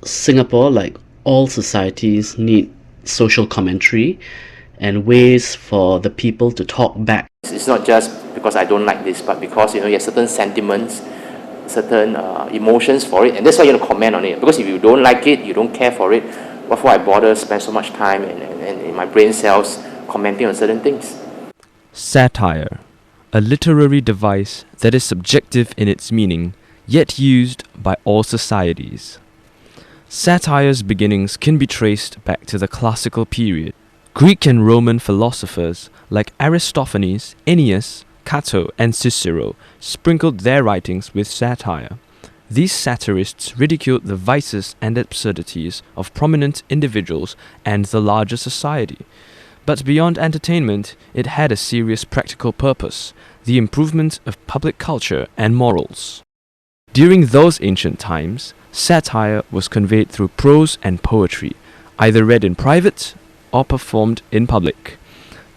Singapore, like all societies, need social commentary and ways for the people to talk back. It's not just because I don't like this, but because you have certain sentiments, certain emotions for it, and that's why you have to comment on it. Because if you don't like it, you don't care for it, what for I bother spend so much time and in my brain cells commenting on certain things? Satire, a literary device that is subjective in its meaning, yet used by all societies. Satire's beginnings can be traced back to the classical period. Greek and Roman philosophers like Aristophanes, Ennius, Cato, and Cicero sprinkled their writings with satire. These satirists ridiculed the vices and absurdities of prominent individuals and the larger society. But beyond entertainment, it had a serious practical purpose, the improvement of public culture and morals. During those ancient times, satire was conveyed through prose and poetry, either read in private or performed in public.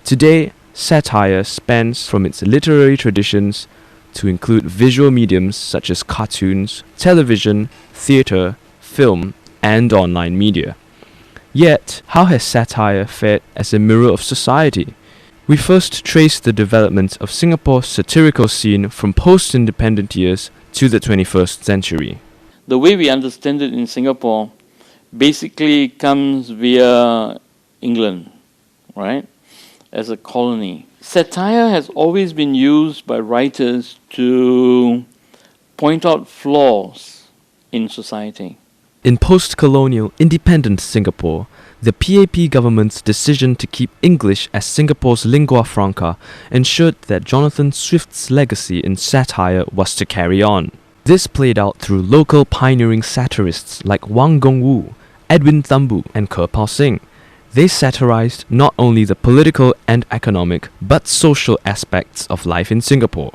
Today, satire spans from its literary traditions to include visual mediums such as cartoons, television, theatre, film, and online media. Yet, how has satire fared as a mirror of society? We first trace the development of Singapore's satirical scene from post-independent years to the 21st century. The way we understand it in Singapore basically comes via England, right, as a colony. Satire has always been used by writers to point out flaws in society. In post-colonial independent Singapore, the PAP government's decision to keep English as Singapore's lingua franca ensured that Jonathan Swift's legacy in satire was to carry on. This played out through local pioneering satirists like Wang Gungwu, Edwin Thumbu, and Kirpal Singh. They satirized not only the political and economic, but social aspects of life in Singapore.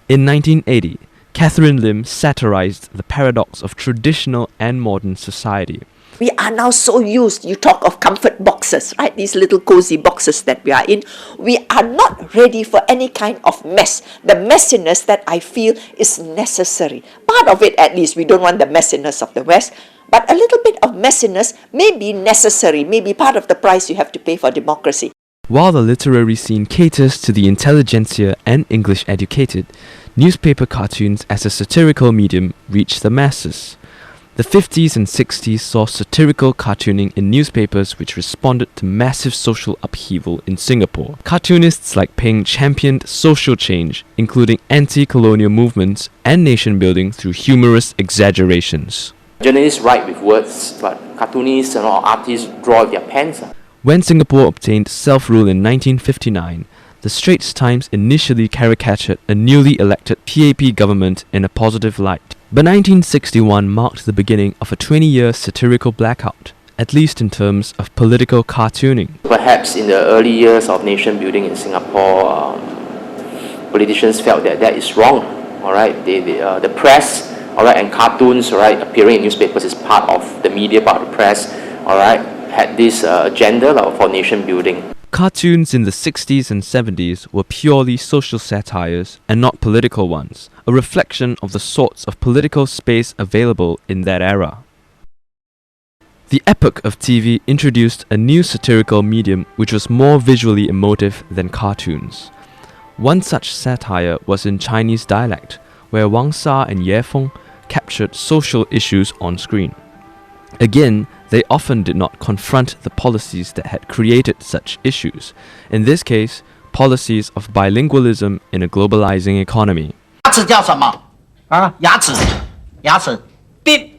In 1980, Catherine Lim satirized the paradox of traditional and modern society. We are now so used, you talk of comfort boxes, right? These little cozy boxes that we are in. We are not ready for any kind of mess. The messiness that I feel is necessary. Part of it, at least, we don't want the messiness of the West. But a little bit of messiness may be necessary, may be part of the price you have to pay for democracy. While the literary scene caters to the intelligentsia and English educated, newspaper cartoons as a satirical medium reach the masses. The 50s and 60s saw satirical cartooning in newspapers which responded to massive social upheaval in Singapore. Cartoonists like Peng championed social change, including anti-colonial movements and nation-building through humorous exaggerations. Journalists write with words, but cartoonists and artists draw with their pens. When Singapore obtained self-rule in 1959, the Straits Times initially caricatured a newly elected PAP government in a positive light. But 1961 marked the beginning of a 20-year satirical blackout, at least in terms of political cartooning. Perhaps in the early years of nation building in Singapore, politicians felt that that is wrong. All right, the press, all right, and cartoons, all right, appearing in newspapers is part of the media, part of the press, all right, had this agenda for nation building. Cartoons in the 60s and 70s were purely social satires and not political ones, a reflection of the sorts of political space available in that era. The epoch of TV introduced a new satirical medium which was more visually emotive than cartoons. One such satire was in Chinese dialect, where Wang Sa and Ye Feng captured social issues on screen. Again, they often did not confront the policies that had created such issues. In this case, policies of bilingualism in a globalizing economy. 牙齿叫什么？啊，牙齿，牙齿，滴。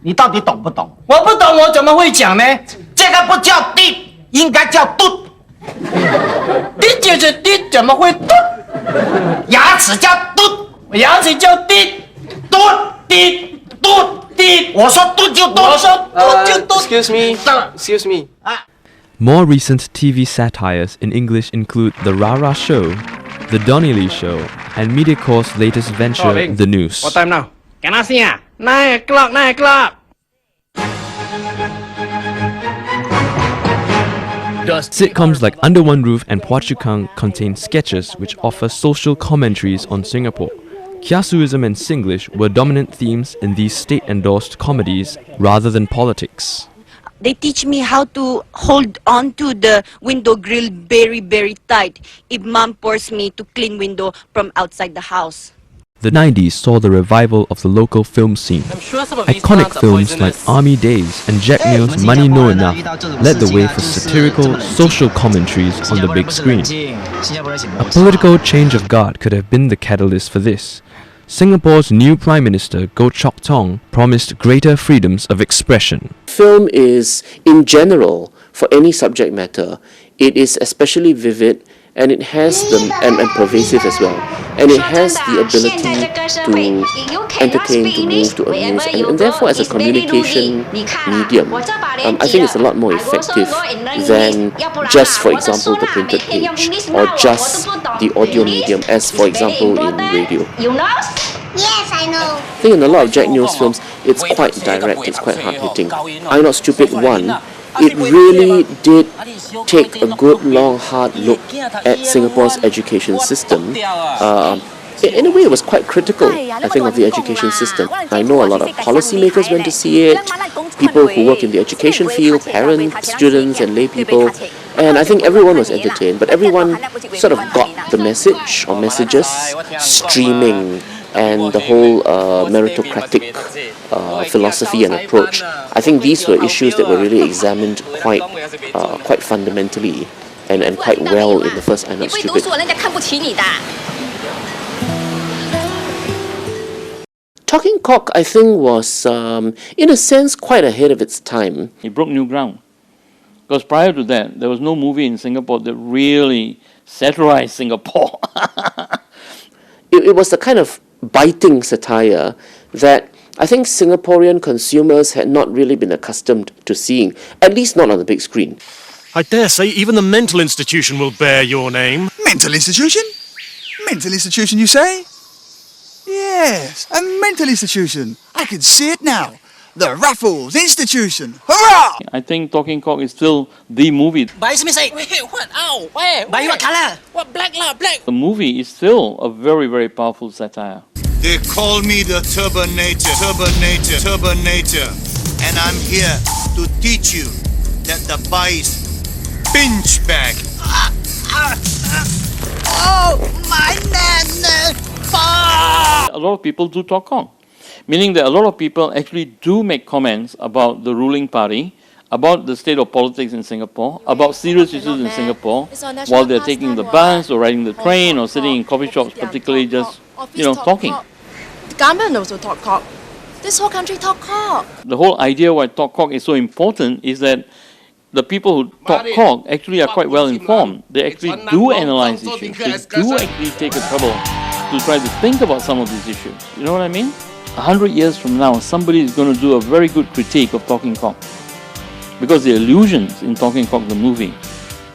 你到底懂不懂？我不懂，我怎么会讲呢？这个不叫滴，应该叫嘟。滴就是滴，怎么会嘟？牙齿叫嘟，牙齿叫滴，嘟滴嘟。Excuse me. More recent TV satires in English include The Rara Show, The Donnelly Show, and MediaCorp's latest venture, The News. What time now? Cannot see 9 o'clock, 9 o'clock. Sitcoms like Under One Roof and Phua Chu Kang contain sketches which offer social commentaries on Singapore. Kiasuism and Singlish were dominant themes in these state-endorsed comedies rather than politics. They teach me how to hold on to the window grill very, very tight if mom forced me to clean window from outside the house. The 90s saw the revival of the local film scene. Iconic films like Army Days and Jack Neo's Money No Enough led the way for satirical, social commentaries on the big screen. A political change of guard could have been the catalyst for this. Singapore's new Prime Minister Goh Chok Tong promised greater freedoms of expression. Film is, in general, for any subject matter, it is especially vivid and it has and pervasive as well. And it has the ability to entertain, to move, to amuse, and therefore as a communication medium, I think it's a lot more effective than just, for example, the printed page or just the audio medium as, for example, in radio. Yes, I know. I think in a lot of Jack Neo's films, it's quite direct, it's quite hard-hitting. I'm Not Stupid 1, it really did take a good, long, hard look at Singapore's education system. In a way, it was quite critical, I think, of the education system. I know a lot of policymakers went to see it, people who work in the education field, parents, students, and lay people. And I think everyone was entertained, but everyone sort of got the message or messages, streaming, and the whole meritocratic philosophy and approach. I think these were issues that were really examined quite fundamentally and quite well in the first I'm Not Stupid. Talking Cock, I think, was, in a sense, quite ahead of its time. He broke new ground. Because prior to that, there was no movie in Singapore that really satirized Singapore. It was the kind of biting satire that I think Singaporean consumers had not really been accustomed to seeing, at least not on the big screen. I dare say even the mental institution will bear your name. Mental institution? Mental institution, you say? Yes, a mental institution. I can see it now. The Raffles Institution. Hurrah! I think Talking Cock is still the movie. Wait, what? Ow, where? By what colour? What, black? The movie is still a very, very powerful satire. They call me the Turbinator, and I'm here to teach you that the bice pinch back. Oh, my man! A lot of people do talk cock, meaning that a lot of people actually do make comments about the ruling party, about the state of politics in Singapore, about serious issues in Singapore, while they're taking the bus or riding the train or sitting in coffee shops, particularly just, talking. The government also talk cock. This whole country talk cock. The whole idea why talk cock is so important is that the people who talk cock actually are quite well informed. They actually do analyze issues. They do actually take the trouble to try to think about some of these issues. You know what I mean? 100 years from now, somebody is going to do a very good critique of Talking Cock. Because the illusions in Talking Cock the movie,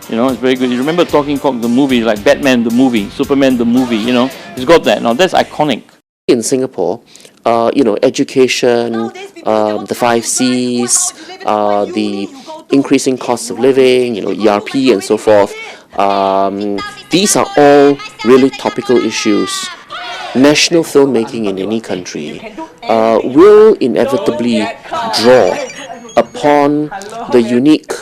it's very good. You remember Talking Cock the movie, like Batman the movie, Superman the movie, it's got that. Now that's iconic. In Singapore, education, the 5 Cs, the increasing costs of living, ERP and so forth, these are all really topical issues. National filmmaking in any country will inevitably draw upon the unique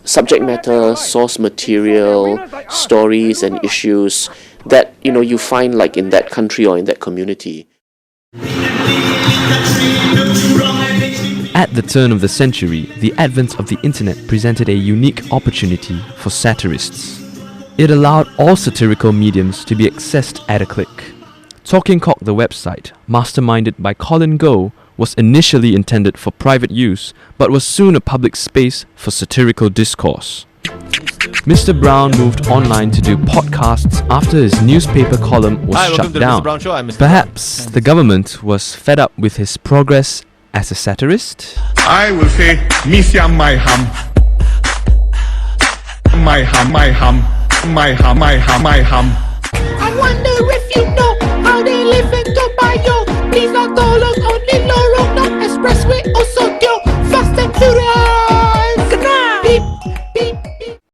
subject matter, source material, stories and issues that you find like in that country or in that community. At the turn of the century, the advent of the internet presented a unique opportunity for satirists. It allowed all satirical mediums to be accessed at a click. Talking Cock the website, masterminded by Colin Goh, was initially intended for private use, but was soon a public space for satirical discourse. Mr. Brown moved online to do podcasts after his newspaper column was shut down. Perhaps the government was fed up with his progress as a satirist? I will say, Misiam my hum. My hum, my hum. My hum, my hum, my hum. I wonder if you know how they live in Toa. Please not dollars, only lorong, not expressway, also go fast and furious.